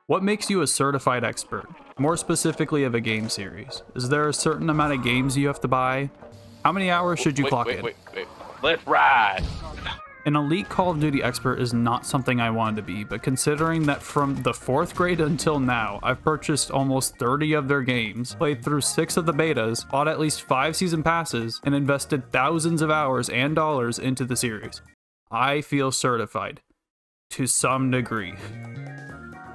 What makes you a certified expert? More specifically of a game series. Is there a certain amount of games you have to buy? How many hours should you clock in? Wait. Let's ride. An elite Call of Duty expert is not something I wanted to be, but considering that from the 4th grade until now, I've purchased almost 30 of their games, played through 6 of the betas, bought at least 5 season passes, and invested thousands of hours and dollars into the series, I feel certified. To some degree.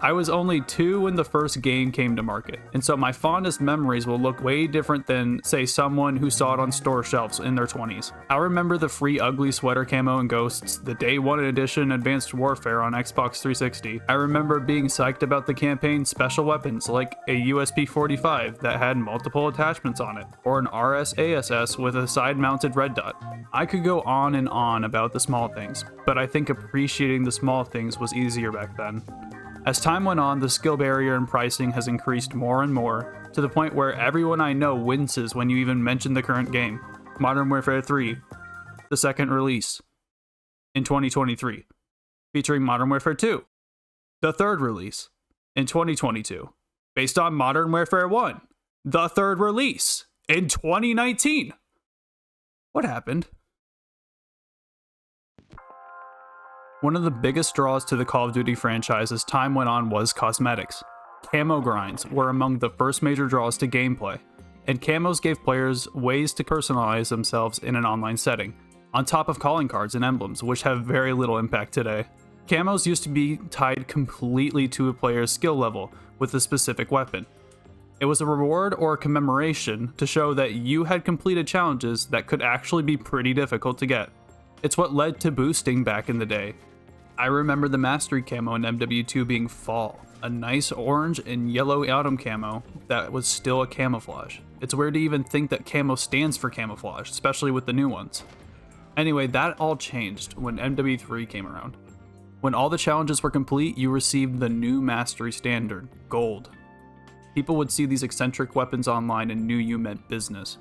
I was only 2 when the first game came to market, and so my fondest memories will look way different than, say, someone who saw it on store shelves in their 20s. I remember the free ugly sweater camo and Ghosts, the Day 1 edition Advanced Warfare on Xbox 360. I remember being psyched about the campaign's special weapons like a USP-45 that had multiple attachments on it, or an RS-ASS with a side-mounted red dot. I could go on and on about the small things, but I think appreciating the small things was easier back then. As time went on, the skill barrier and pricing has increased more and more, to the point where everyone I know winces when you even mention the current game. Modern Warfare 3, the second release, in 2023, featuring Modern Warfare 2, the third release, in 2022, based on Modern Warfare 1, the third release, in 2019. What happened? One of the biggest draws to the Call of Duty franchise as time went on was cosmetics. Camo grinds were among the first major draws to gameplay, and camos gave players ways to personalize themselves in an online setting, on top of calling cards and emblems, which have very little impact today. Camos used to be tied completely to a player's skill level with a specific weapon. It was a reward or a commemoration to show that you had completed challenges that could actually be pretty difficult to get. It's what led to boosting back in the day. I remember the Mastery camo in MW2 being Fall, a nice orange and yellow autumn camo that was still a camouflage. It's weird to even think that camo stands for camouflage, especially with the new ones. Anyway, that all changed when MW3 came around. When all the challenges were complete, you received the new Mastery standard, Gold. People would see these eccentric weapons online and knew you meant business.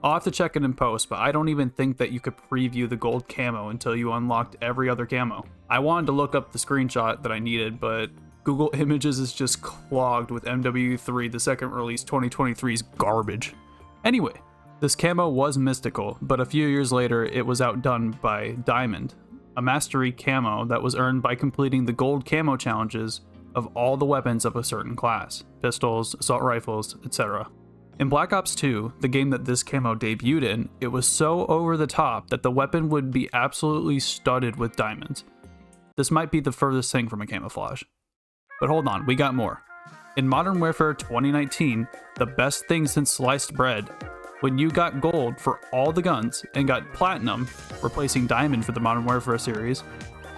I'll have to check it in post, but I don't even think that you could preview the gold camo until you unlocked every other camo. I wanted to look up the screenshot that I needed, but Google Images is just clogged with MW3, the second release 2023's garbage. Anyway, this camo was mystical, but a few years later it was outdone by Diamond, a Mastery camo that was earned by completing the gold camo challenges of all the weapons of a certain class, pistols, assault rifles, etc. In Black Ops 2, the game that this camo debuted in, it was so over the top that the weapon would be absolutely studded with diamonds. This might be the furthest thing from a camouflage. But hold on, we got more. In Modern Warfare 2019, the best thing since sliced bread, when you got gold for all the guns and got platinum, replacing diamond for the Modern Warfare series,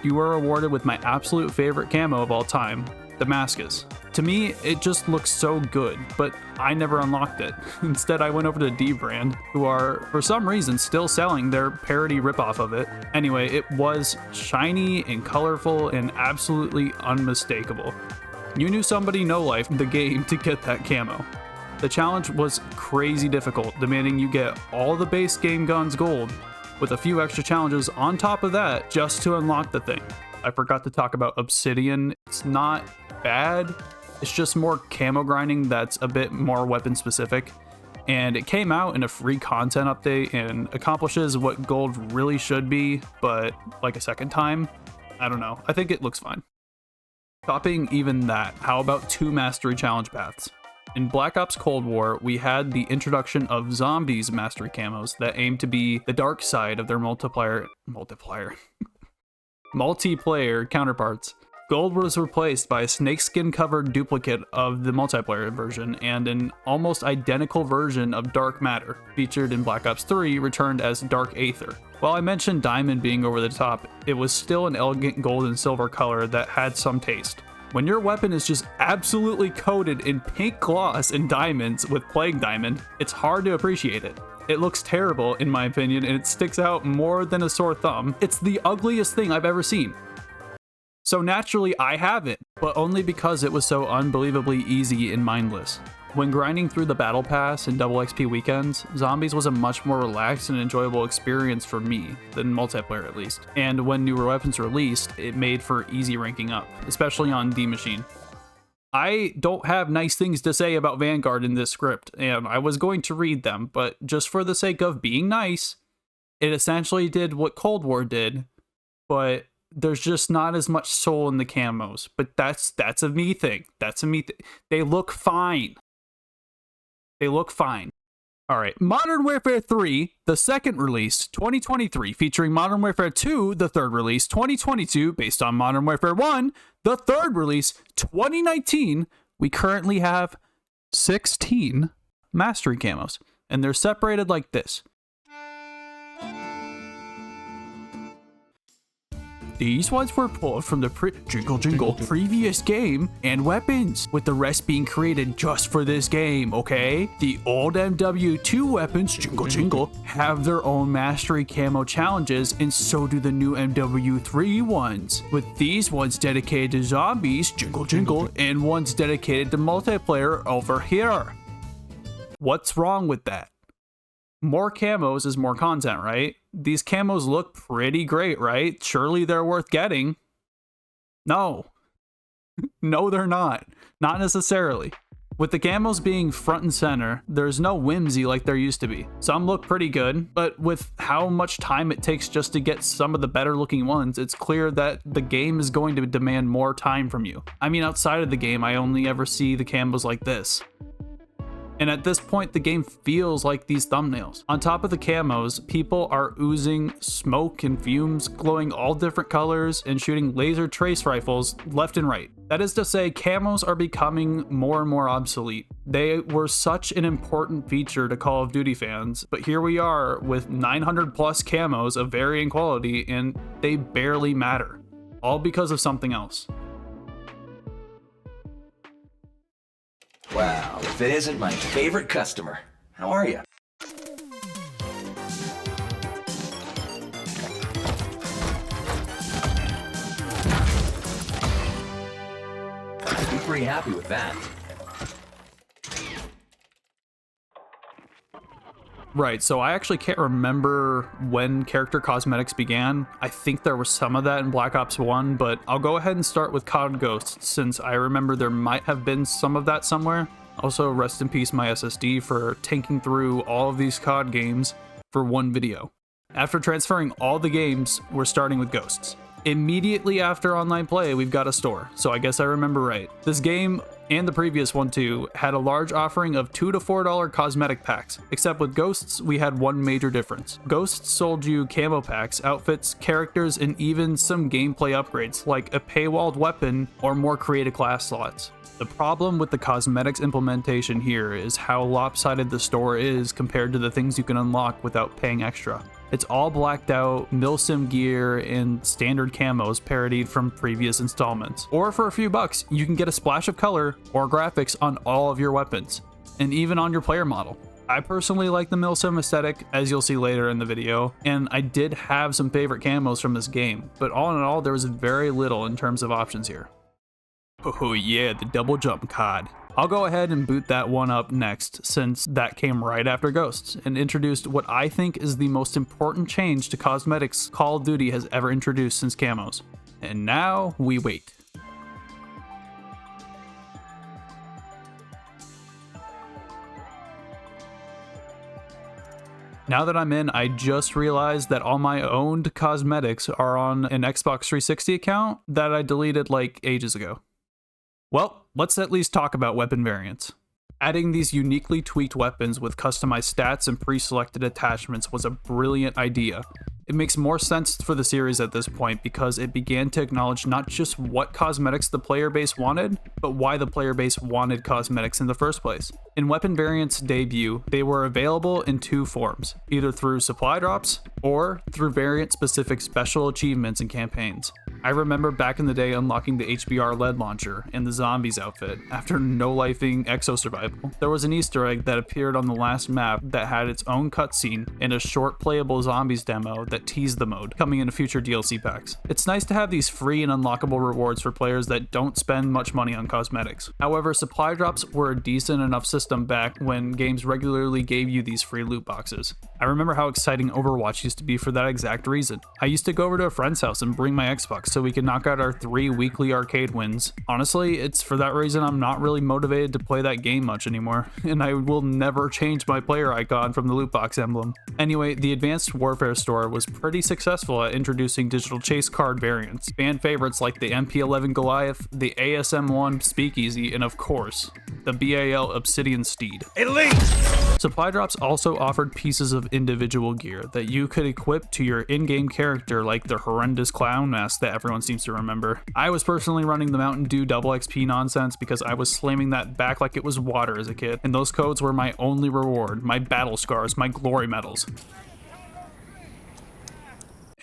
you were awarded with my absolute favorite camo of all time, Damascus. To me, it just looks so good, but I never unlocked it. Instead, I went over to D-Brand, who are, for some reason, still selling their parody ripoff of it. Anyway, it was shiny and colorful and absolutely unmistakable. You knew somebody no-lifed the game to get that camo. The challenge was crazy difficult, demanding you get all the base game guns gold, with a few extra challenges on top of that just to unlock the thing. I forgot to talk about Obsidian. It's not bad. It's just more camo grinding that's a bit more weapon specific. And it came out in a free content update and accomplishes what gold really should be, but like a second time. I don't know. I think it looks fine. Topping even that, how about 2 Mastery challenge paths? In Black Ops Cold War, we had the introduction of Zombies Mastery camos that aimed to be the dark side of their multiplayer counterparts. Gold was replaced by a snakeskin covered duplicate of the multiplayer version, and an almost identical version of Dark Matter, featured in Black Ops 3, returned as Dark Aether. While I mentioned Diamond being over the top, it was still an elegant gold and silver color that had some taste. When your weapon is just absolutely coated in pink gloss and diamonds with Plague Diamond, it's hard to appreciate it. It looks terrible in my opinion, and it sticks out more than a sore thumb. It's the ugliest thing I've ever seen. So naturally I have it, but only because it was so unbelievably easy and mindless. When grinding through the Battle Pass and double XP weekends, Zombies was a much more relaxed and enjoyable experience for me, than multiplayer at least. And when newer weapons released, it made for easy ranking up, especially on D Machine. I don't have nice things to say about Vanguard in this script, and I was going to read them, but just for the sake of being nice, it essentially did what Cold War did, but there's just not as much soul in the camos. But that's a me thing. That's a me thing. They look fine. They look fine. All right, Modern Warfare 3, the second release, 2023, featuring Modern Warfare 2, the third release, 2022, based on Modern Warfare 1, the third release, 2019. We currently have 16 mastery camos, and they're separated like this. These ones were pulled from the jingle previous game and weapons, with the rest being created just for this game, okay? The old MW2 weapons, jingle, have their own mastery camo challenges, and so do the new MW3 ones, with these ones dedicated to zombies, jingle, and ones dedicated to multiplayer over here. What's wrong with that? More camos is more content, right? These camos look pretty great, right? Surely they're worth getting. No. No, they're not. Not necessarily. With the camos being front and center, there's no whimsy like there used to be. Some look pretty good, but with how much time it takes just to get some of the better looking ones, it's clear that the game is going to demand more time from you. I mean, outside of the game, I only ever see the camos like this. And at this point, the game feels like these thumbnails. On top of the camos, people are oozing smoke and fumes, glowing all different colors, and shooting laser trace rifles left and right. That is to say, camos are becoming more and more obsolete. They were such an important feature to Call of Duty fans, but here we are with 900 plus camos of varying quality, and they barely matter. All because of something else. Wow, if it isn't my favorite customer. How are you? I'd be pretty happy with that. Right, so I actually can't remember when character cosmetics began. I think there was some of that in Black Ops 1, but I'll go ahead and start with COD Ghosts, since I remember there might have been some of that somewhere. Also, rest in peace my SSD for tanking through all of these COD games for one video. After transferring all the games, we're starting with Ghosts. Immediately after online play, we've got a store, so I guess I remember right. This game, and the previous one too, had a large offering of $2 to $4 cosmetic packs, except with Ghosts, we had one major difference. Ghosts sold you camo packs, outfits, characters, and even some gameplay upgrades, like a paywalled weapon or more creative class slots. The problem with the cosmetics implementation here is how lopsided the store is compared to the things you can unlock without paying extra. It's all blacked out, milsim gear, and standard camos parodied from previous installments. Or for a few bucks, you can get a splash of color or graphics on all of your weapons, and even on your player model. I personally like the milsim aesthetic, as you'll see later in the video, and I did have some favorite camos from this game, but all in all, there was very little in terms of options here. Oh yeah, the double jump COD. I'll go ahead and boot that one up next, since that came right after Ghosts, and introduced what I think is the most important change to cosmetics Call of Duty has ever introduced since camos. And now we wait. Now that I'm in, I just realized that all my owned cosmetics are on an Xbox 360 account that I deleted like ages ago. Well, let's at least talk about weapon variants. Adding these uniquely tweaked weapons with customized stats and pre-selected attachments was a brilliant idea. It makes more sense for the series at this point because it began to acknowledge not just what cosmetics the player base wanted, but why the player base wanted cosmetics in the first place. In Weapon Variant's debut, they were available in two forms, either through supply drops or through variant-specific special achievements and campaigns. I remember back in the day unlocking the HBR lead launcher and the zombies outfit after no-lifing exo survival. There was an Easter egg that appeared on the last map that had its own cutscene and a short playable zombies demo that teased the mode, coming in future DLC packs. It's nice to have these free and unlockable rewards for players that don't spend much money on cosmetics. However, supply drops were a decent enough system back when games regularly gave you these free loot boxes. I remember how exciting Overwatch used to be for that exact reason. I used to go over to a friend's house and bring my Xbox so we can knock out our 3 weekly arcade wins. Honestly, it's for that reason I'm not really motivated to play that game much anymore, and I will never change my player icon from the loot box emblem. Anyway, the Advanced Warfare store was pretty successful at introducing digital chase card variants, fan favorites like the MP11 Goliath, the ASM1 Speakeasy, and of course, the BAL Obsidian Steed. Elite! Supply drops also offered pieces of individual gear that you could equip to your in-game character, like the horrendous clown mask that everyone seems to remember. I was personally running the Mountain Dew double XP nonsense because I was slamming that back like it was water as a kid, and those codes were my only reward, my battle scars, my glory medals.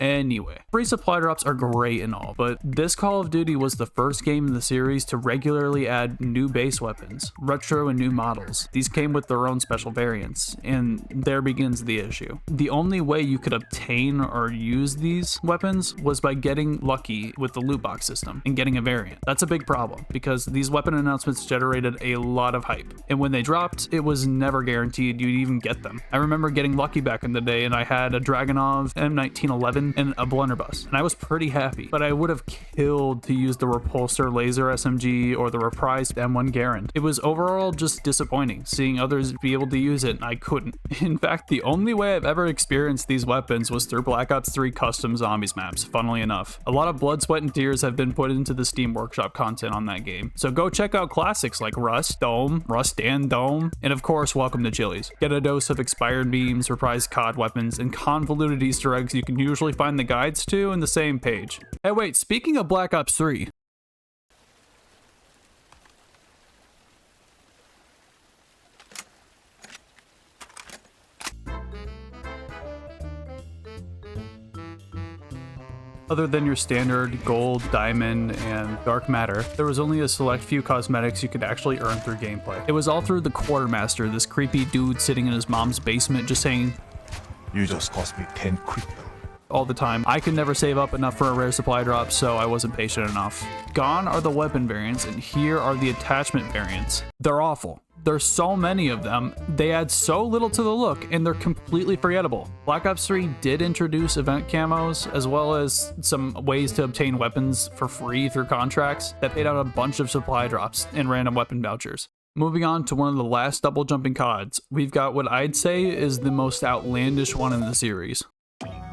Anyway, free supply drops are great and all, but this Call of Duty was the first game in the series to regularly add new base weapons, retro and new models. These came with their own special variants, and there begins the issue. The only way you could obtain or use these weapons was by getting lucky with the loot box system and getting a variant. That's a big problem, because these weapon announcements generated a lot of hype, and when they dropped, it was never guaranteed you'd even get them. I remember getting lucky back in the day, and I had a Dragunov M1911 and a blunderbuss, and I was pretty happy, but I would have killed to use the repulsor laser SMG or the reprised M1 Garand. It was overall just disappointing seeing others be able to use it and I couldn't. In fact, the only way I've ever experienced these weapons was through Black Ops 3 custom zombies maps, funnily enough. A lot of blood, sweat, and tears have been put into the Steam Workshop content on that game, so go check out classics like Rust, Dome, Rust and Dome, and of course, Welcome to Chili's. Get a dose of expired beams, reprised COD weapons, and convoluted Easter eggs you can usually find the guides to in the same page. Hey wait, speaking of Black Ops 3, other than your standard gold, diamond, and dark matter, there was only a select few cosmetics you could actually earn through gameplay. It was all through the Quartermaster, this creepy dude sitting in his mom's basement just saying, "You just cost me 10 crypto." all the time. I could never save up enough for a rare supply drop, so I wasn't patient enough. Gone are the weapon variants, and here are the attachment variants. They're awful. There's so many of them, they add so little to the look, and they're completely forgettable. Black Ops 3 did introduce event camos, as well as some ways to obtain weapons for free through contracts that paid out a bunch of supply drops and random weapon vouchers. Moving on to one of the last double jumping CODs, we've got what I'd say is the most outlandish one in the series.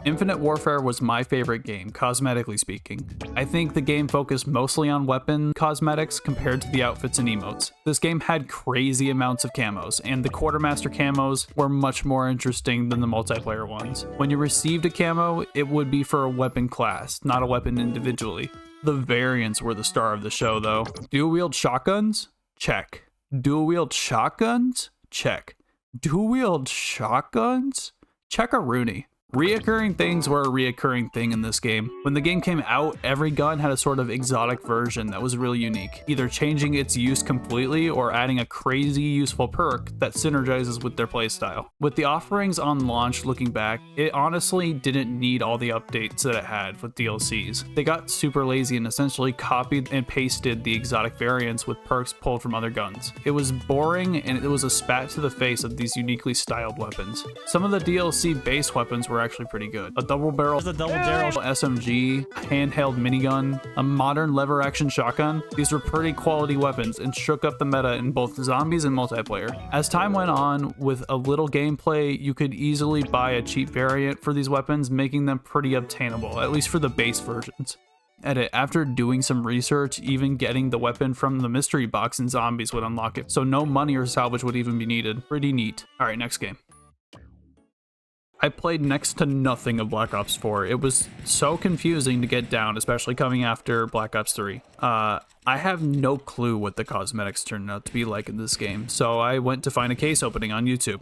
Infinite Warfare was my favorite game, cosmetically speaking. I think the game focused mostly on weapon cosmetics compared to the outfits and emotes. This game had crazy amounts of camos, and the Quartermaster camos were much more interesting than the multiplayer ones. When you received a camo, it would be for a weapon class, not a weapon individually. The variants were the star of the show though. Dual wield shotguns? Check. Dual wield shotguns? Check. Dual wield shotguns? Check-a-rooney. Reoccurring things were a reoccurring thing in this game. When the game came out, every gun had a sort of exotic version that was really unique, either changing its use completely or adding a crazy useful perk that synergizes with their playstyle. With the offerings on launch looking back, it honestly didn't need all the updates that it had with DLCs. They got super lazy and essentially copied and pasted the exotic variants with perks pulled from other guns. It was boring and it was a spat to the face of these uniquely styled weapons. Some of the DLC base weapons were actually pretty good. A double barrel SMG, handheld minigun, a modern lever action shotgun. These were pretty quality weapons and shook up the meta in both zombies and multiplayer. As time went on, with a little gameplay, you could easily buy a cheap variant for these weapons, making them pretty obtainable, at least for the base versions. Edit, after doing some research, even getting the weapon from the mystery box in zombies would unlock it, so no money or salvage would even be needed. Pretty neat. Alright, next game. I played next to nothing of Black Ops 4. It was so confusing to get down, especially coming after Black Ops 3. I have no clue what the cosmetics turned out to be like in this game, so I went to find a case opening on YouTube.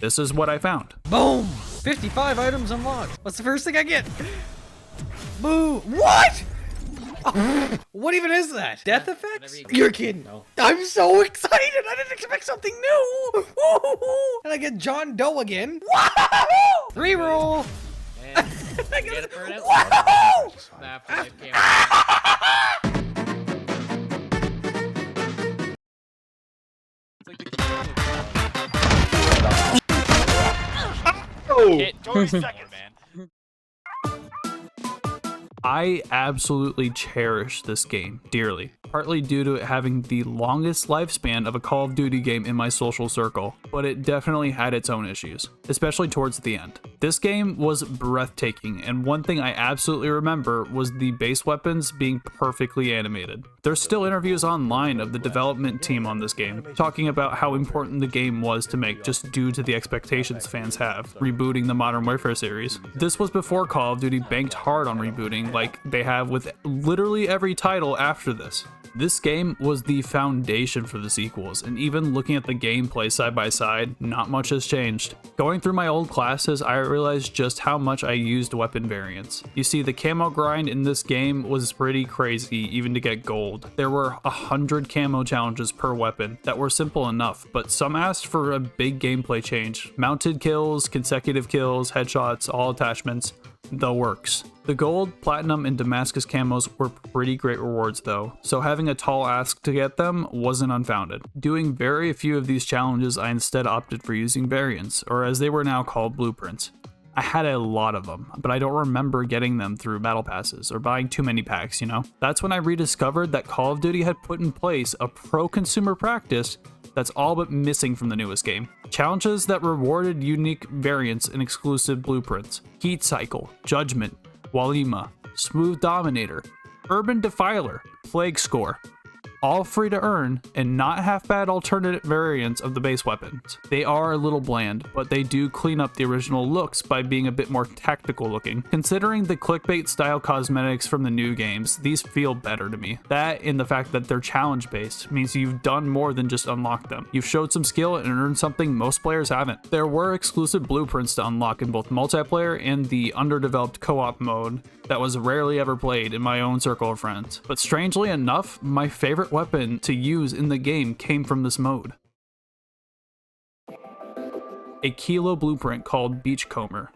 This is what I found. Boom! 55 items unlocked. What's the first thing I get? Boo! What? What even is that? Death effects? You're kidding. No. I'm so excited. I didn't expect something new. Woo-hoo-hoo. And I get John Doe again. Woo-hoo-hoo. Reroll. And I get it for an Woo-hoo. Hit 30 seconds, man. I absolutely cherish this game dearly, partly due to it having the longest lifespan of a Call of Duty game in my social circle, but it definitely had its own issues, especially towards the end. This game was breathtaking, and one thing I absolutely remember was the base weapons being perfectly animated. There's still interviews online of the development team on this game, talking about how important the game was to make just due to the expectations fans have, rebooting the Modern Warfare series. This was before Call of Duty banked hard on rebooting like they have with literally every title after this. This game was the foundation for the sequels, and even looking at the gameplay side by side, not much has changed. Going through my old classes, I realized just how much I used weapon variants. You see, the camo grind in this game was pretty crazy even to get gold. There were 100 camo challenges per weapon that were simple enough, but some asked for a big gameplay change. Mounted kills, consecutive kills, headshots, all attachments. The works. The gold, platinum, and Damascus camos were pretty great rewards though, so having a tall ask to get them wasn't unfounded. Doing very few of these challenges, I instead opted for using variants, or as they were now called, blueprints. I had a lot of them, but I don't remember getting them through battle passes or buying too many packs, you know? That's when I rediscovered that Call of Duty had put in place a pro-consumer practice that's all but missing from the newest game. Challenges that rewarded unique variants and exclusive blueprints. Heat Cycle, Judgment, Walima, Smooth Dominator, Urban Defiler, Plague Score. All free to earn and not half bad alternate variants of the base weapons. They are a little bland, but they do clean up the original looks by being a bit more tactical looking. Considering the clickbait style cosmetics from the new games, these feel better to me. That and the fact that they're challenge based means you've done more than just unlock them. You've showed some skill and earned something most players haven't. There were exclusive blueprints to unlock in both multiplayer and the underdeveloped co-op mode that was rarely ever played in my own circle of friends. But strangely enough, my favorite weapon to use in the game came from this mode. A Kilo blueprint called Beachcomber.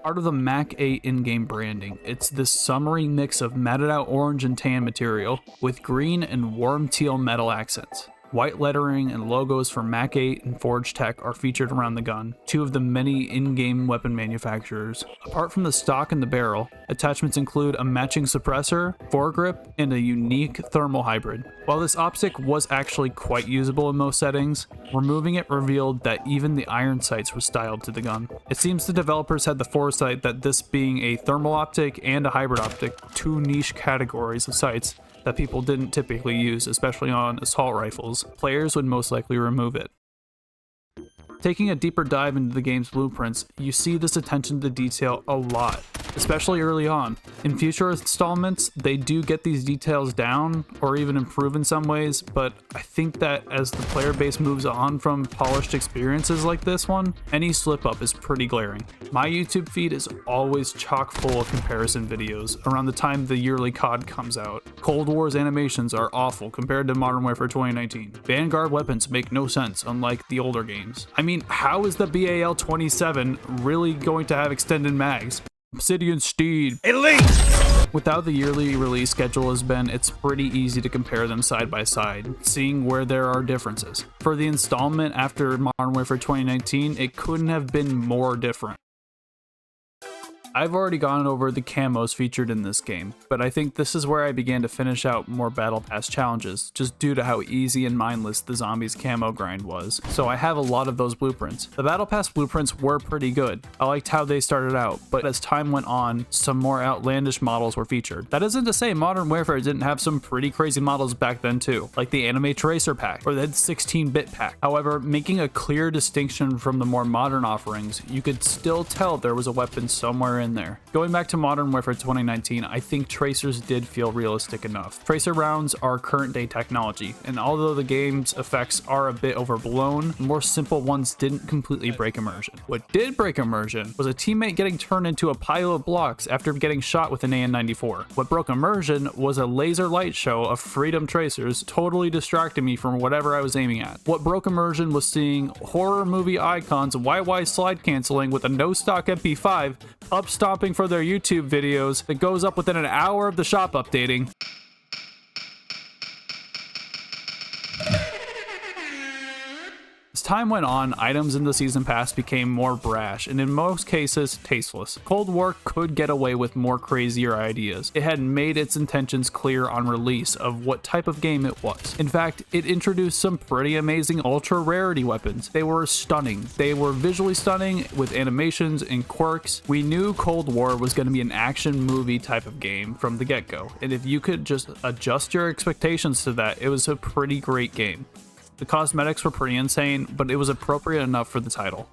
Part of the Mac 8 in-game branding, it's this summery mix of matted out orange and tan material with green and warm teal metal accents. White lettering and logos for Mac 8 and Forge Tech are featured around the gun, two of the many in-game weapon manufacturers. Apart from the stock and the barrel, attachments include a matching suppressor, foregrip, and a unique thermal hybrid. While this optic was actually quite usable in most settings, removing it revealed that even the iron sights were styled to the gun. It seems the developers had the foresight that this being a thermal optic and a hybrid optic, two niche categories of sights, that people didn't typically use, especially on assault rifles, players would most likely remove it. Taking a deeper dive into the game's blueprints, you see this attention to detail a lot, especially early on. In future installments, they do get these details down, or even improve in some ways, but I think that as the player base moves on from polished experiences like this one, any slip up is pretty glaring. My YouTube feed is always chock full of comparison videos around the time the yearly COD comes out. Cold War's animations are awful compared to Modern Warfare 2019. Vanguard weapons make no sense, unlike the older games. I mean, how is the BAL-27 really going to have extended mags? Obsidian Steed. Elite! Without the yearly release schedule has been, it's pretty easy to compare them side by side, seeing where there are differences. For the installment after Modern Warfare 2019, it couldn't have been more different. I've already gone over the camos featured in this game, but I think this is where I began to finish out more Battle Pass challenges, just due to how easy and mindless the zombies camo grind was, so I have a lot of those blueprints. The Battle Pass blueprints were pretty good. I liked how they started out, but as time went on, some more outlandish models were featured. That isn't to say Modern Warfare didn't have some pretty crazy models back then too, like the Anime Tracer pack, or the 16-bit pack. However, making a clear distinction from the more modern offerings, you could still tell there was a weapon somewhere in there. Going back to Modern Warfare 2019, I think tracers did feel realistic enough. Tracer rounds are current day technology, and although the game's effects are a bit overblown, more simple ones didn't completely break immersion. What did break immersion was a teammate getting turned into a pile of blocks after getting shot with an AN-94. What broke immersion was a laser light show of Freedom tracers totally distracting me from whatever I was aiming at. What broke immersion was seeing horror movie icons YY slide canceling with a no stock MP5 up stomping for their YouTube videos that goes up within an hour of the shop updating. As time went on, items in the Season Pass became more brash and in most cases tasteless. Cold War could get away with more crazier ideas. It had made its intentions clear on release of what type of game it was. In fact, it introduced some pretty amazing ultra rarity weapons. They were stunning. They were visually stunning with animations and quirks. We knew Cold War was going to be an action movie type of game from the get-go, and if you could just adjust your expectations to that, it was a pretty great game. The cosmetics were pretty insane, but it was appropriate enough for the title.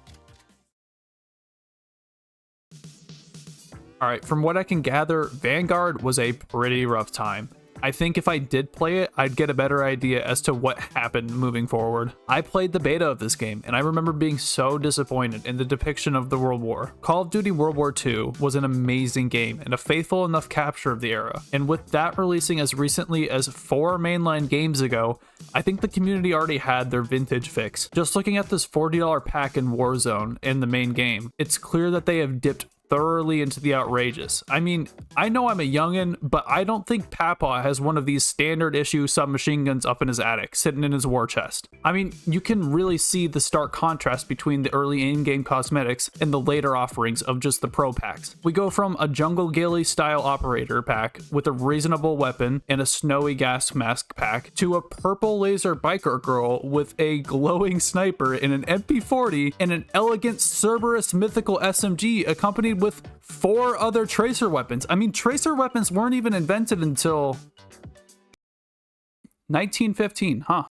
Alright, from what I can gather, Vanguard was a pretty rough time. I think if I did play it, I'd get a better idea as to what happened moving forward. I played the beta of this game, and I remember being so disappointed in the depiction of the World War. Call of Duty World War II was an amazing game and a faithful enough capture of the era, and with that releasing as recently as 4 mainline games ago, I think the community already had their vintage fix. Just looking at this $40 pack in Warzone in the main game, it's clear that they have dipped thoroughly into the outrageous. I mean, I know I'm a youngin', but I don't think Papa has one of these standard issue submachine guns up in his attic, sitting in his war chest. I mean, you can really see the stark contrast between the early in-game cosmetics and the later offerings of just the pro packs. We go from a jungle ghillie style operator pack with a reasonable weapon and a snowy gas mask pack to a purple laser biker girl with a glowing sniper and an MP40 and an elegant Cerberus mythical SMG accompanied with 4 other tracer weapons. I mean, tracer weapons weren't even invented until 1915, huh?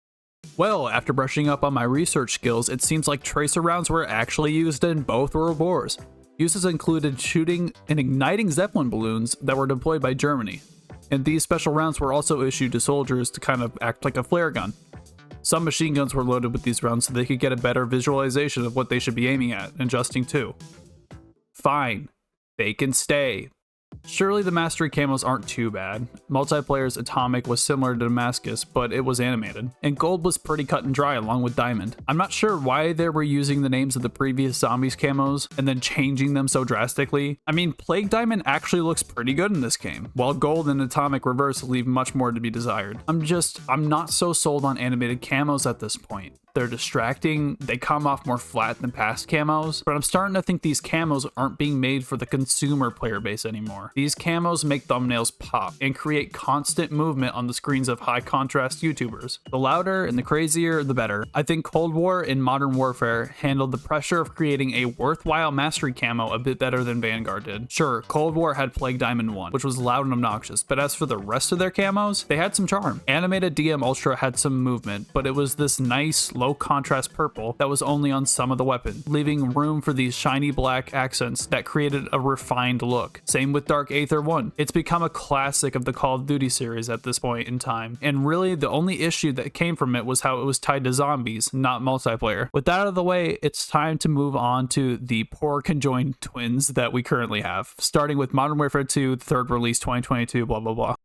Well, after brushing up on my research skills, it seems like tracer rounds were actually used in both world wars. Uses included shooting and igniting Zeppelin balloons that were deployed by Germany. And these special rounds were also issued to soldiers to kind of act like a flare gun. Some machine guns were loaded with these rounds so they could get a better visualization of what they should be aiming at and adjusting to. Fine, they can stay. Surely the mastery camos aren't too bad. Multiplayer's Atomic was similar to Damascus, but it was animated. And Gold was pretty cut and dry along with Diamond. I'm not sure why they were using the names of the previous Zombies camos and then changing them so drastically. I mean, Plague Diamond actually looks pretty good in this game, while Gold and Atomic Reverse leave much more to be desired. I'm not so sold on animated camos at this point. They're distracting, they come off more flat than past camos, but I'm starting to think these camos aren't being made for the consumer player base anymore. These camos make thumbnails pop and create constant movement on the screens of high contrast YouTubers. The louder and the crazier, the better. I think Cold War and Modern Warfare handled the pressure of creating a worthwhile mastery camo a bit better than Vanguard did. Sure, Cold War had Plague Diamond 1, which was loud and obnoxious, but as for the rest of their camos, they had some charm. Animated DM Ultra had some movement, but it was this nice, low contrast purple that was only on some of the weapons, leaving room for these shiny black accents that created a refined look. Same with Dark Aether 1. It's become a classic of the Call of Duty series at this point in time, and really the only issue that came from it was how it was tied to zombies, not multiplayer. With that out of the way, it's time to move on to the poor conjoined twins that we currently have, starting with Modern Warfare 2, third release 2022, blah blah blah.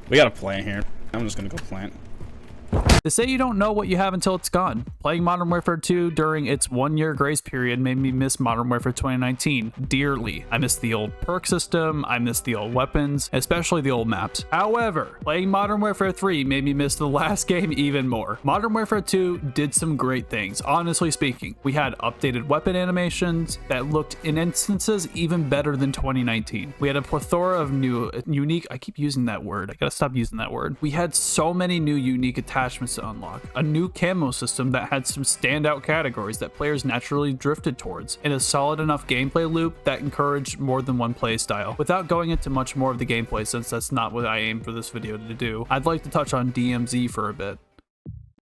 We got a plant here. I'm just gonna go plant. They say you don't know what you have until it's gone. Playing Modern Warfare 2 during its 1-year grace period made me miss Modern Warfare 2019 dearly. I miss the old perk system, I miss the old weapons, especially the old maps. However, playing Modern Warfare 3 made me miss the last game even more. Modern Warfare 2 did some great things, honestly speaking. We had updated weapon animations that looked in instances even better than 2019. We had a plethora of new, unique, I keep using that word, I gotta stop using that word. We had so many new unique attachments to unlock, a new camo system that had some standout categories that players naturally drifted towards, and a solid enough gameplay loop that encouraged more than one play style. Without going into much more of the gameplay, since that's not what I aim for this video to do, I'd like to touch on DMZ for a bit.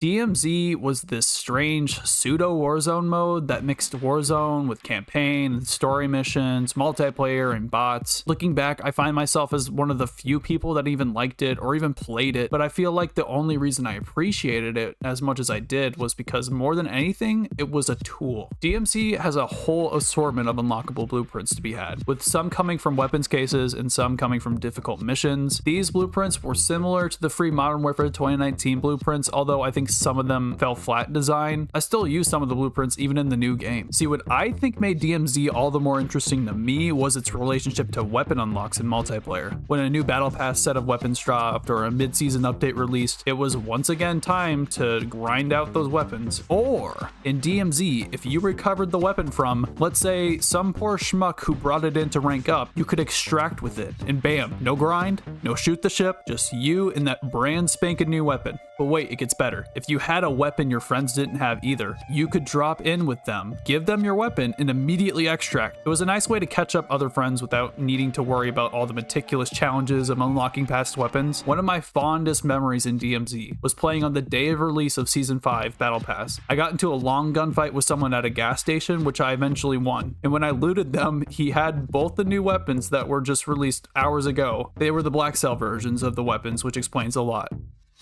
DMZ was this strange pseudo Warzone mode that mixed Warzone with campaign and story missions, multiplayer and bots. Looking back, I find myself as one of the few people that even liked it or even played it, but I feel like the only reason I appreciated it as much as I did was because more than anything, it was a tool. DMZ has a whole assortment of unlockable blueprints to be had, with some coming from weapons cases and some coming from difficult missions. These blueprints were similar to the free Modern Warfare 2019 blueprints, although I think some of them fell flat in design, I still use some of the blueprints even in the new game. See, what I think made DMZ all the more interesting to me was its relationship to weapon unlocks in multiplayer. When a new battle pass set of weapons dropped or a mid-season update released, it was once again time to grind out those weapons. Or in DMZ, if you recovered the weapon from, let's say, some poor schmuck who brought it in to rank up, you could extract with it, and bam, no grind, no shoot the ship, just you and that brand spanking new weapon. But wait, it gets better. If you had a weapon your friends didn't have either, you could drop in with them, give them your weapon, and immediately extract. It was a nice way to catch up other friends without needing to worry about all the meticulous challenges of unlocking past weapons. One of my fondest memories in DMZ was playing on the day of release of Season 5 Battle Pass. I got into a long gunfight with someone at a gas station, which I eventually won. And when I looted them, he had both the new weapons that were just released hours ago. They were the Black Cell versions of the weapons, which explains a lot.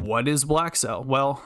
What is Black Cell? Well,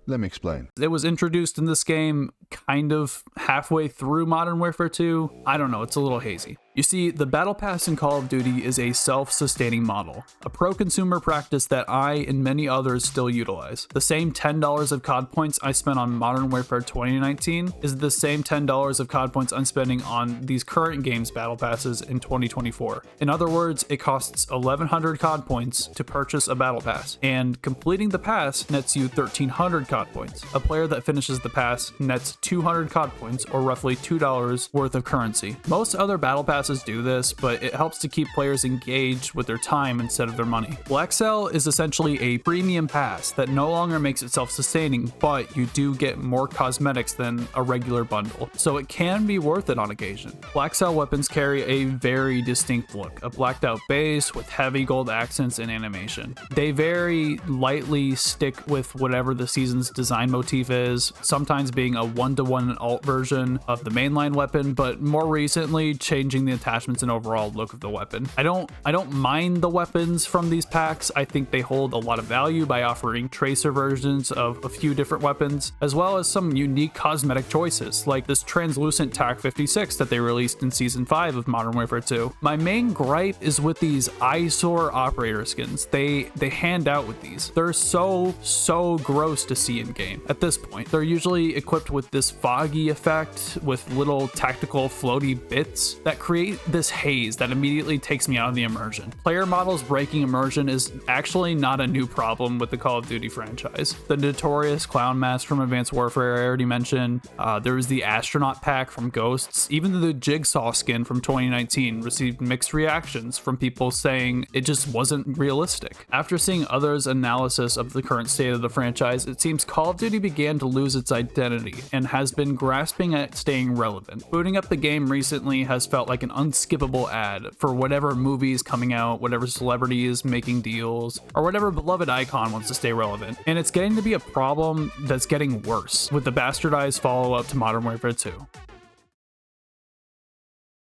Let me explain. it was introduced in this game kind of halfway through Modern Warfare 2. I don't know, it's a little hazy. You see, the Battle Pass in Call of Duty is a self-sustaining model, a pro-consumer practice that I and many others still utilize. The same $10 of COD points I spent on Modern Warfare 2019 is the same $10 of COD points I'm spending on these current games Battle Passes in 2024. In other words, it costs 1,100 COD points to purchase a Battle Pass, and completing the pass nets you 1,300 COD points. A player that finishes the pass nets 200 COD points, or roughly $2 worth of currency. Most other Battle Passes do this, but it helps to keep players engaged with their time instead of their money. Black Cell is essentially a premium pass that no longer makes it self-sustaining, but you do get more cosmetics than a regular bundle, so it can be worth it on occasion. Black Cell weapons carry a very distinct look, a blacked out base with heavy gold accents and animation. They very lightly stick with whatever the season's design motif is, sometimes being a one-to-one alt version of the mainline weapon, but more recently changing the attachments and overall look of the weapon. I don't mind the weapons from these packs. I think they hold a lot of value by offering tracer versions of a few different weapons, as well as some unique cosmetic choices, like this translucent TAC 56 that they released in Season 5 of Modern Warfare 2. My main gripe is with these eyesore operator skins. They hand out with these. They're so gross to see in game. At this point, they're usually equipped with this foggy effect with little tactical floaty bits that create this haze that immediately takes me out of the immersion. Player models breaking immersion is actually not a new problem with the Call of Duty franchise. The notorious clown mask from Advanced Warfare I already mentioned. There was the astronaut pack from Ghosts. Even the Jigsaw skin from 2019 received mixed reactions from people saying it just wasn't realistic. After seeing others' analysis of the current state of the franchise, it seems Call of Duty began to lose its identity and has been grasping at staying relevant. Booting up the game recently has felt like an unskippable ad for whatever movies coming out, whatever celebrity is making deals, or whatever beloved icon wants to stay relevant. And it's getting to be a problem that's getting worse with the bastardized follow-up to Modern Warfare 2.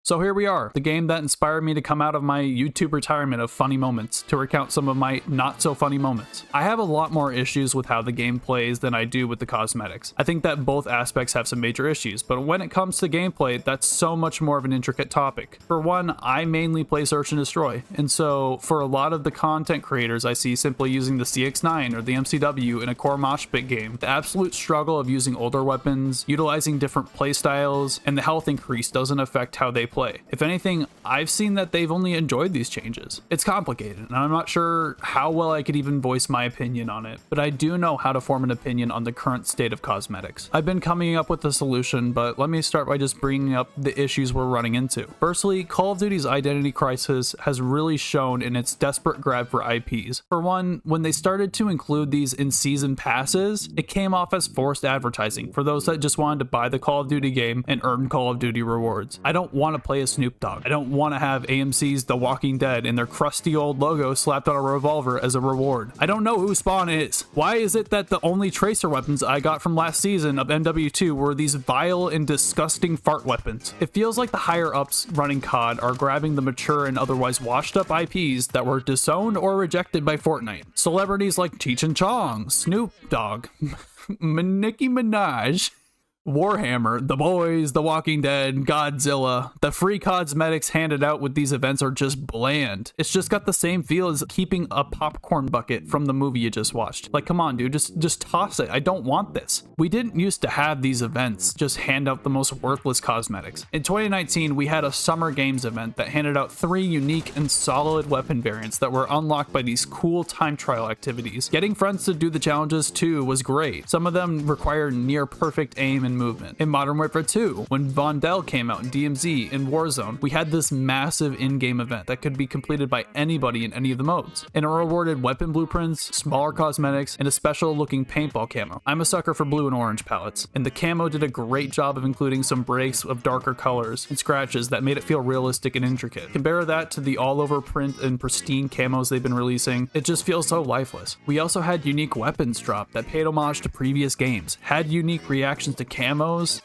So here we are, the game that inspired me to come out of my YouTube retirement of funny moments to recount some of my not so funny moments. I have a lot more issues with how the game plays than I do with the cosmetics. I think that both aspects have some major issues, but when it comes to gameplay, that's so much more of an intricate topic. For one, I mainly play Search and Destroy, and so for a lot of the content creators I see simply using the CX-9 or the MCW in a core mosh pit game, the absolute struggle of using older weapons, utilizing different playstyles, and the health increase doesn't affect how they play. If anything, I've seen that they've only enjoyed these changes. It's complicated, and I'm not sure how well I could even voice my opinion on it, but I do know how to form an opinion on the current state of cosmetics. I've been coming up with a solution, but let me start by just bringing up the issues we're running into. Firstly, Call of Duty's identity crisis has really shown in its desperate grab for IPs. For one, when they started to include these in season passes, it came off as forced advertising for those that just wanted to buy the Call of Duty game and earn Call of Duty rewards. I don't want to play as Snoop Dogg. I don't want to have AMC's The Walking Dead and their crusty old logo slapped on a revolver as a reward. I don't know who Spawn is. Why is it that the only tracer weapons I got from last season of MW2 were these vile and disgusting fart weapons? It feels like the higher ups running COD are grabbing the mature and otherwise washed up IPs that were disowned or rejected by Fortnite. Celebrities like Cheech and Chong, Snoop Dogg, Nicki Minaj, Warhammer, The Boys, The Walking Dead, Godzilla. The free cosmetics handed out with these events are just bland. It's just got the same feel as keeping a popcorn bucket from the movie you just watched. Like, come on, dude, just toss it. I don't want this. We didn't used to have these events just hand out the most worthless cosmetics. In 2019, we had a Summer Games event that handed out 3 unique and solid weapon variants that were unlocked by these cool time trial activities. Getting friends to do the challenges too was great. Some of them required near perfect aim and movement. In Modern Warfare 2, when Vanguard came out in DMZ and Warzone, we had this massive in-game event that could be completed by anybody in any of the modes. And it rewarded weapon blueprints, smaller cosmetics, and a special looking paintball camo. I'm a sucker for blue and orange palettes, and the camo did a great job of including some breaks of darker colors and scratches that made it feel realistic and intricate. Compare that to the all-over print and pristine camos they've been releasing, it just feels so lifeless. We also had unique weapons drop that paid homage to previous games, had unique reactions to camos,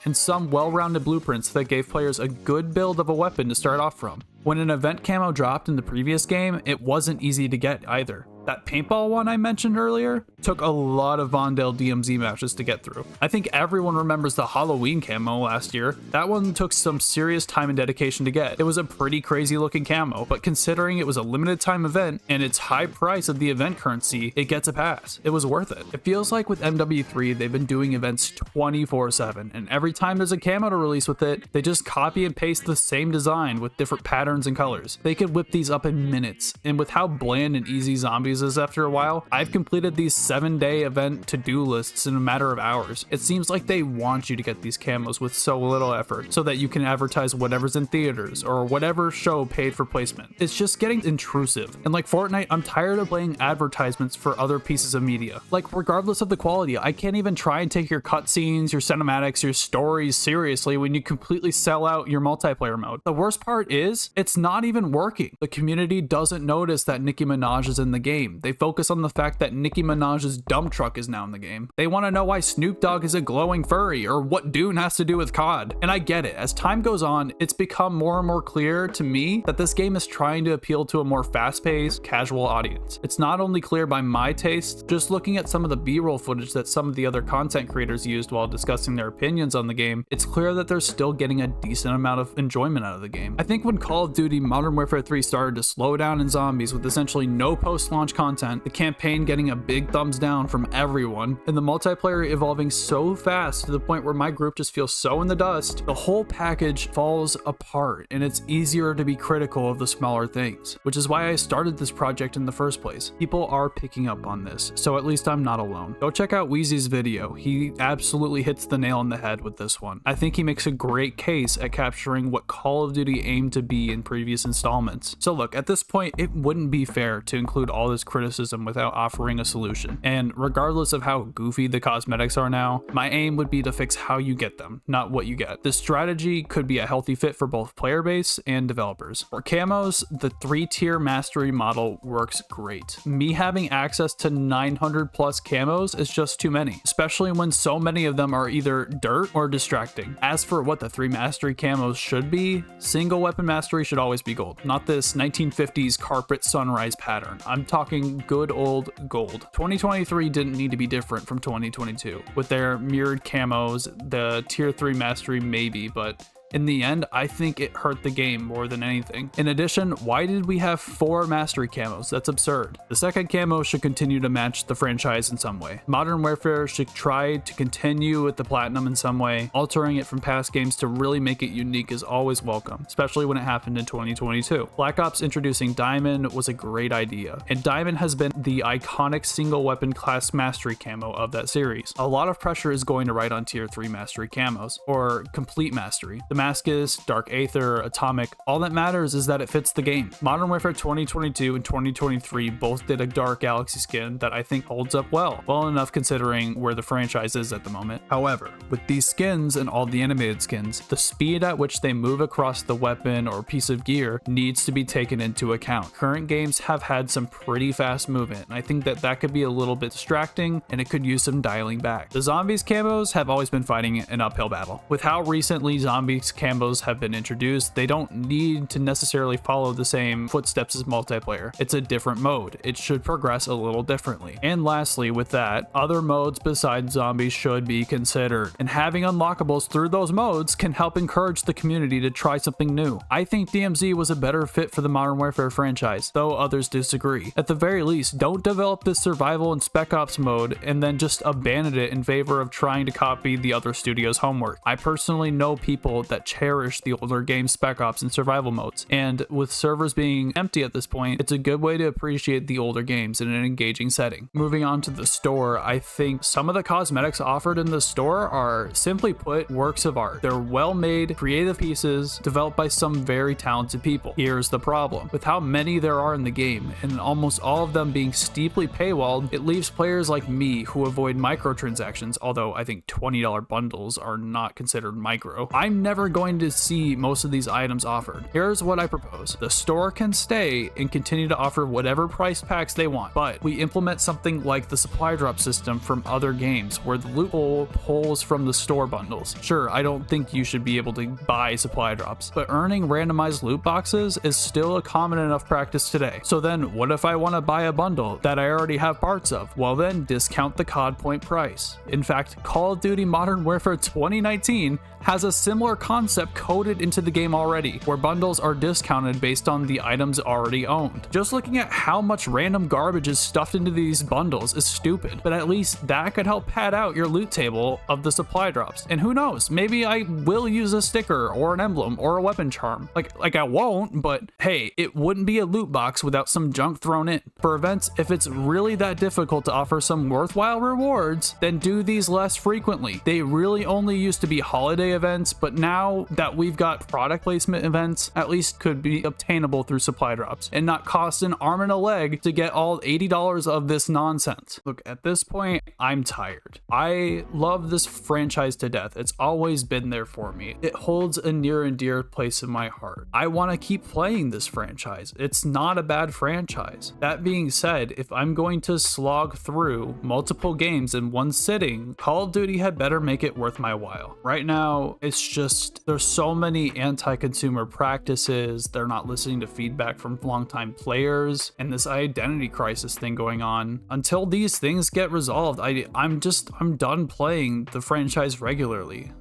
and some well-rounded blueprints that gave players a good build of a weapon to start off from. When an event camo dropped in the previous game, it wasn't easy to get either. That paintball one I mentioned earlier took a lot of Vondale DMZ matches to get through. I think everyone remembers the Halloween camo last year. That one took some serious time and dedication to get. It was a pretty crazy looking camo, but considering it was a limited time event and its high price of the event currency, it gets a pass. It was worth it. It feels like with MW3, they've been doing events 24/7, and every time there's a camo to release with it, they just copy and paste the same design with different patterns and colors. They could whip these up in minutes, and with how bland and easy zombies is after a while, I've completed these 7-day event to-do lists in a matter of hours. It seems like they want you to get these camos with so little effort so that you can advertise whatever's in theaters or whatever show paid for placement. It's just getting intrusive. And like Fortnite, I'm tired of playing advertisements for other pieces of media. Like, regardless of the quality, I can't even try and take your cutscenes, your cinematics, your stories seriously when you completely sell out your multiplayer mode. The worst part is, it's not even working. The community doesn't notice that Nicki Minaj is in the game. They focus on the fact that Nicki Minaj's dump truck is now in the game. They want to know why Snoop Dogg is a glowing furry or what Dune has to do with COD. And I get it. As time goes on, it's become more and more clear to me that this game is trying to appeal to a more fast-paced, casual audience. It's not only clear by my taste, just looking at some of the B-roll footage that some of the other content creators used while discussing their opinions on the game, it's clear that they're still getting a decent amount of enjoyment out of the game. I think when Call of Duty Modern Warfare 3 started to slow down in zombies with essentially no post-launch content, the campaign getting a big thumbs down from everyone, and the multiplayer evolving so fast to the point where my group just feels so in the dust, the whole package falls apart, and it's easier to be critical of the smaller things, which is why I started this project in the first place. People are picking up on this, so at least I'm not alone. Go check out Wheezy's video. He absolutely hits the nail on the head with this one. I think he makes a great case at capturing what Call of Duty aimed to be in previous installments. So look, at this point, it wouldn't be fair to include all this criticism without offering a solution. And regardless of how goofy the cosmetics are now, my aim would be to fix how you get them, not what you get. This strategy could be a healthy fit for both player base and developers. For camos, the 3-tier mastery model works great. Me having access to 900 plus camos is just too many, especially when so many of them are either dirt or distracting. As for what the 3 mastery camos should be, single weapon mastery should always be gold, not this 1950s carpet sunrise pattern. I'm talking good old gold. 2023 didn't need to be different from 2022. With their mirrored camos, the tier 3 mastery maybe, but in the end, I think it hurt the game more than anything. In addition, why did we have 4 mastery camos? That's absurd. The second camo should continue to match the franchise in some way. Modern Warfare should try to continue with the platinum in some way. Altering it from past games to really make it unique is always welcome, especially when it happened in 2022. Black Ops introducing Diamond was a great idea, and Diamond has been the iconic single weapon class mastery camo of that series. A lot of pressure is going to ride on tier 3 mastery camos, or complete mastery. Damascus, Dark Aether, Atomic, all that matters is that it fits the game. Modern Warfare 2022 and 2023 both did a Dark Galaxy skin that I think holds up well enough considering where the franchise is at the moment. However, with these skins and all the animated skins, the speed at which they move across the weapon or piece of gear needs to be taken into account. Current games have had some pretty fast movement, and I think that could be a little bit distracting and it could use some dialing back. The zombies camos have always been fighting an uphill battle. With how recently zombies since Cambos have been introduced, they don't need to necessarily follow the same footsteps as multiplayer. It's a different mode. It should progress a little differently. And lastly, with that, other modes besides zombies should be considered, and having unlockables through those modes can help encourage the community to try something new. I think DMZ was a better fit for the Modern Warfare franchise, though others disagree. At the very least, don't develop this survival and spec ops mode and then just abandon it in favor of trying to copy the other studio's homework. I personally know people that cherish the older game spec ops and survival modes, and with servers being empty at this point, it's a good way to appreciate the older games in an engaging setting. Moving on to the store, I think some of the cosmetics offered in the store are, simply put, works of art. They're well-made, creative pieces developed by some very talented people. Here's the problem. With how many there are in the game, and almost all of them being steeply paywalled, it leaves players like me who avoid microtransactions, although I think $20 bundles are not considered micro. I'm never going to see most of these items offered. Here's what I propose. The store can stay and continue to offer whatever price packs they want, but we implement something like the supply drop system from other games where the loophole pulls from the store bundles. Sure, I don't think you should be able to buy supply drops, but earning randomized loot boxes is still a common enough practice today. So then what if I want to buy a bundle that I already have parts of? Well then, discount the COD point price. In fact, Call of Duty Modern Warfare 2019 has a similar concept coded into the game already, where bundles are discounted based on the items already owned. Just looking at how much random garbage is stuffed into these bundles is stupid, but at least that could help pad out your loot table of the supply drops. And who knows, maybe I will use a sticker or an emblem or a weapon charm. Like I won't, but hey, it wouldn't be a loot box without some junk thrown in. For events, if it's really that difficult to offer some worthwhile rewards, then do these less frequently. They really only used to be holiday events, but now that we've got product placement events, at least could be obtainable through supply drops and not cost an arm and a leg to get all $80 of this nonsense. Look, at this point, I'm tired. I love this franchise to death. It's always been there for me. It holds a near and dear place in my heart. I want to keep playing this franchise. It's not a bad franchise. That being said, if I'm going to slog through multiple games in one sitting, Call of Duty had better make it worth my while. Right now, it's just, there's so many anti-consumer practices, they're not listening to feedback from longtime players, and this identity crisis thing going on. Until these things get resolved, I'm done playing the franchise regularly.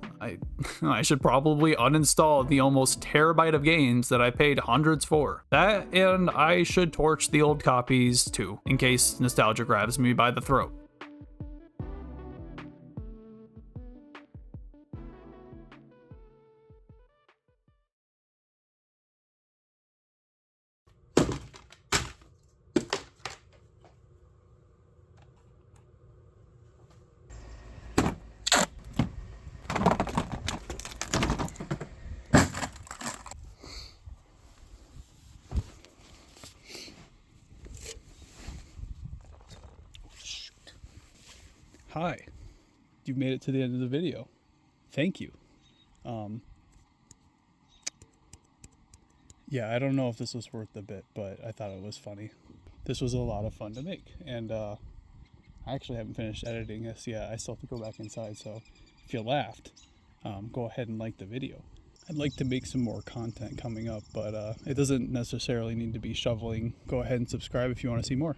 I should probably uninstall the almost terabyte of games that I paid hundreds for. That, and I should torch the old copies too, in case nostalgia grabs me by the throat. Hi, you made it to the end of the video. Thank you. Yeah, I don't know if this was worth the bit, but I thought it was funny. This was a lot of fun to make, and I actually haven't finished editing this yet. I still have to go back inside, so if you laughed, go ahead and like the video. I'd like to make some more content coming up, but it doesn't necessarily need to be shoveling. Go ahead and subscribe if you want to see more.